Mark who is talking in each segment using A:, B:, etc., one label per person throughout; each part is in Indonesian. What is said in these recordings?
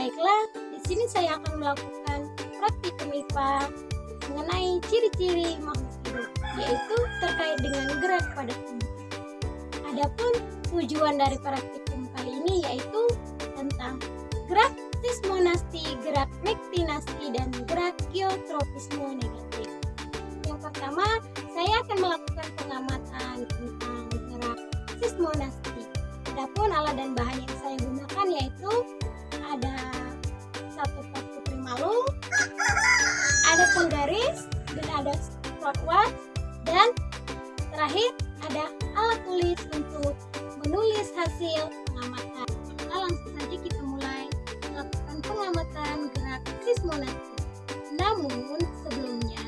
A: Baiklah, di sini saya akan melakukan praktikum IPA mengenai ciri-ciri makhluk hidup, yaitu terkait dengan gerak pada tumbuhan. Adapun tujuan dari praktikum kali ini yaitu tentang gerak sismonasti, gerak mektinasti, dan gerak geotropisme negatif. Yang pertama, saya akan melakukan pengamatan tentang gerak sismonasti. Adapun alat dan bahan yang saya gunakan yaitu ada satu pot putri malu, ada penggaris, dan ada stopwatch, dan terakhir ada alat tulis untuk menulis hasil pengamatan. Nah, langsung saja kita mulai melakukan pengamatan gerak sismonasti. Namun sebelumnya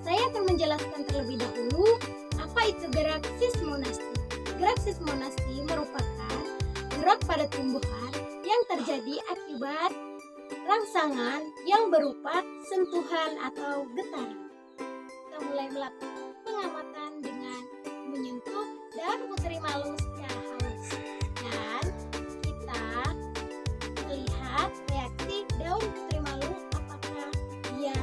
A: saya akan menjelaskan terlebih dahulu apa itu gerak sismonasti. Gerak sismonasti merupakan gerak pada tumbuhan yang terjadi akibat rangsangan yang berupa sentuhan atau getaran. Kita mulai melakukan pengamatan dengan menyentuh daun putri malu secara halus, dan kita melihat reaksi daun putri malu apakah dia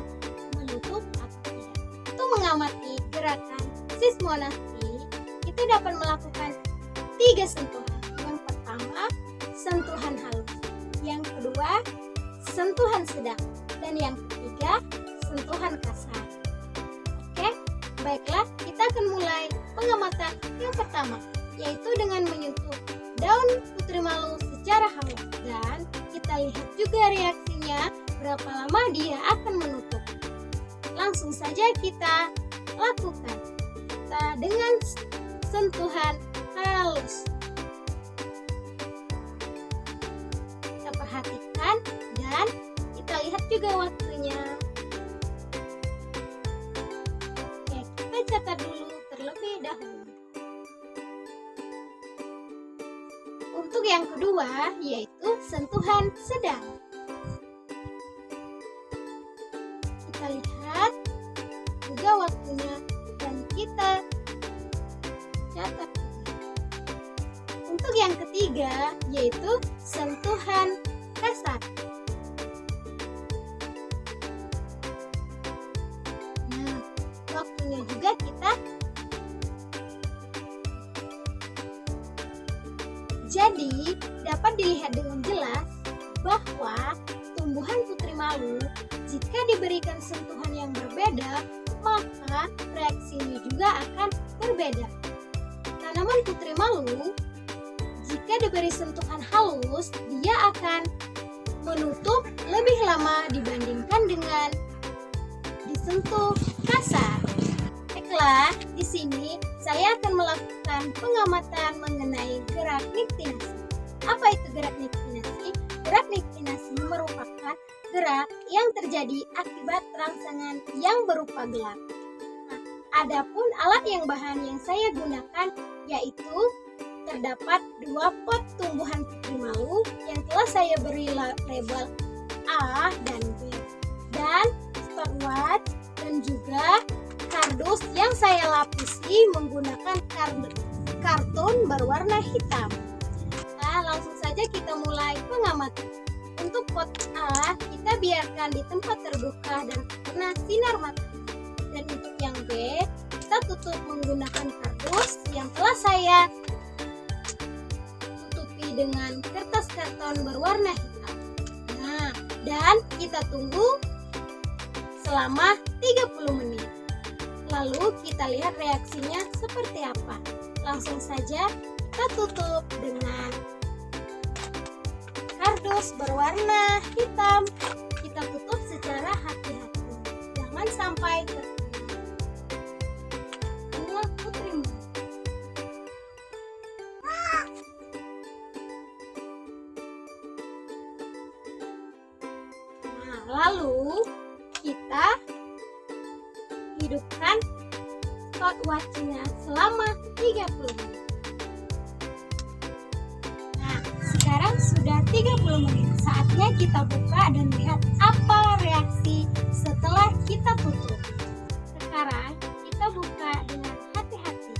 A: menutup atau tidak. Untuk mengamati gerakan sismonasti, kita dapat melakukan 3 sentuhan. Yang pertama, sentuhan halus. Yang kedua, sentuhan sedang. Dan yang ketiga, sentuhan kasar. Oke, baiklah, kita akan mulai pengamatan yang pertama, yaitu dengan menyentuh daun putri malu secara halus. Dan kita lihat juga reaksinya, berapa lama dia akan menutup. Langsung saja kita lakukan. Kita dengan sentuhan halus. Kita perhatikan dan kita lihat juga waktunya. Oke, kita catat dulu terlebih dahulu. Untuk yang kedua yaitu sentuhan sedang. Kita lihat juga waktunya dan kita catat. Untuk yang ketiga yaitu sentuhan kasar. Nah, waktunya juga kita. Jadi dapat dilihat dengan jelas bahwa tumbuhan putri malu jika diberikan sentuhan yang berbeda, maka reaksinya juga akan berbeda. Tanaman putri malu jika diberi sentuhan halus, dia akan menutup lebih lama dibandingkan dengan disentuh kasar. Baiklah, di sini saya akan melakukan pengamatan mengenai gerak niktinasi. Apa itu gerak niktinasi? Gerak niktinasi merupakan gerak yang terjadi akibat rangsangan yang berupa gelap. Nah, adapun alat yang bahan yang saya gunakan yaitu terdapat 2 pot tumbuhan putri malu yang telah saya beri label A dan B, dan stopwatch, dan juga kardus yang saya lapisi menggunakan karton berwarna hitam. Nah, langsung saja kita mulai pengamatan. Untuk pot A, kita biarkan di tempat terbuka dan terkena sinar matahari. Dan untuk yang B, kita tutup menggunakan kardus yang telah saya tutupi dengan kertas karton berwarna hitam. Nah, dan kita tunggu selama 30 menit. Lalu kita lihat reaksinya seperti apa. Langsung saja kita tutup dengan kardus berwarna hitam. Kita tutup secara hati-hati. Jangan sampai terkena putri malu. Nah, lalu kita hidupkan stopwatch-nya selama 30 menit. Nah, sekarang sudah 30 menit. Saatnya kita buka dan lihat apa reaksi setelah kita tutup. Sekarang kita buka dengan hati-hati.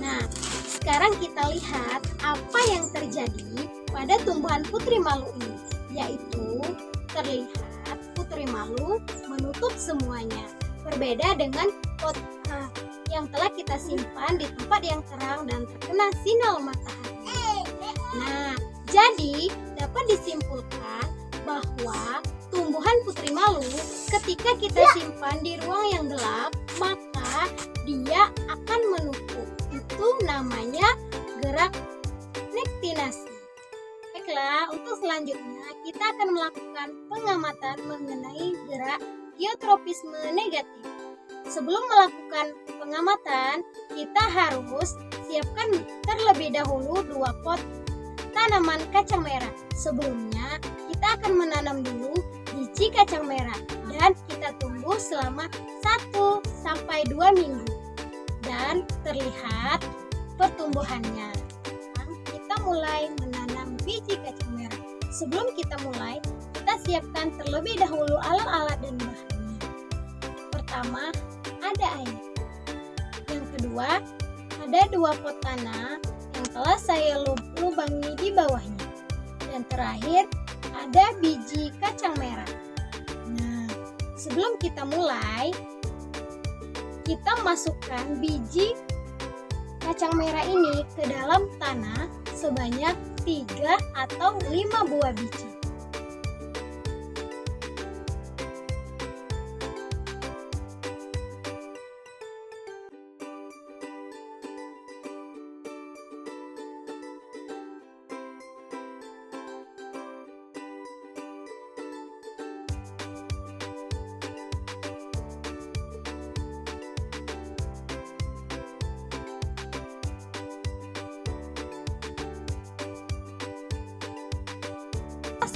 A: Nah, sekarang kita lihat apa yang terjadi pada tumbuhan putri malu ini, yaitu terlihat putri malu menutup semuanya. Berbeda dengan pot yang telah kita simpan di tempat yang terang dan terkena sinar matahari. Nah, jadi dapat disimpulkan bahwa tumbuhan putri malu ketika kita simpan di ruang yang gelap, maka dia akan menumpuk. Itu namanya gerak nektinasi. Baiklah, untuk selanjutnya kita akan melakukan pengamatan mengenai gerak geotropisme negatif. Sebelum melakukan pengamatan, kita harus siapkan terlebih dahulu 2 pot tanaman kacang merah. Sebelumnya, kita akan menanam dulu biji kacang merah dan kita tunggu selama 1-2 minggu dan terlihat pertumbuhannya. Kita mulai menanam biji kacang merah. Sebelum kita mulai, kita siapkan terlebih dahulu alat-alat dan bahannya. Pertama, ada air. Yang kedua, ada 2 pot tanah yang telah saya lubangi di bawahnya. Dan terakhir, ada biji kacang merah. Nah, sebelum kita mulai, kita masukkan biji kacang merah ini ke dalam tanah sebanyak 3 atau 5 buah biji.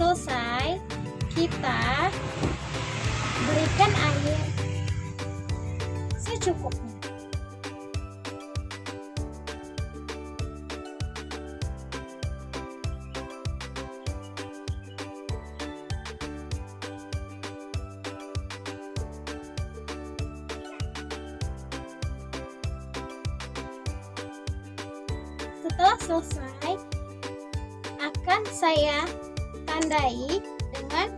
A: Selesai, kita berikan air secukupnya. Setelah selesai, akan saya tandai dengan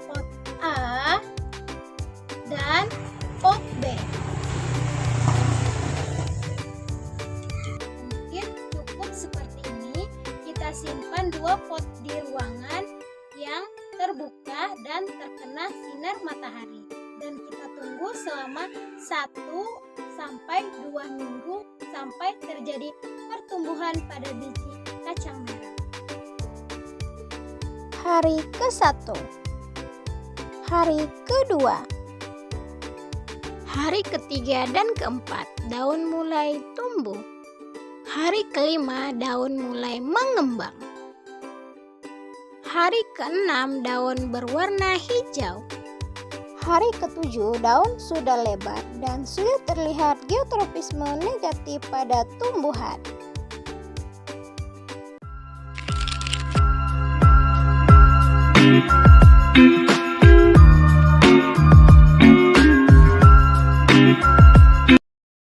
A: pot A dan pot B. Mungkin cukup seperti ini. Kita simpan 2 pot di ruangan yang terbuka dan terkena sinar matahari. Dan kita tunggu selama 1-2 minggu sampai terjadi pertumbuhan pada biji kacang merah.
B: Hari ke-1, hari ke-2, hari ke-3 dan ke-4, daun mulai tumbuh. Hari ke-5, daun mulai mengembang. Hari ke-6, daun berwarna hijau. Hari ke-7, daun sudah lebar dan sudah terlihat geotropisme negatif pada tumbuhan.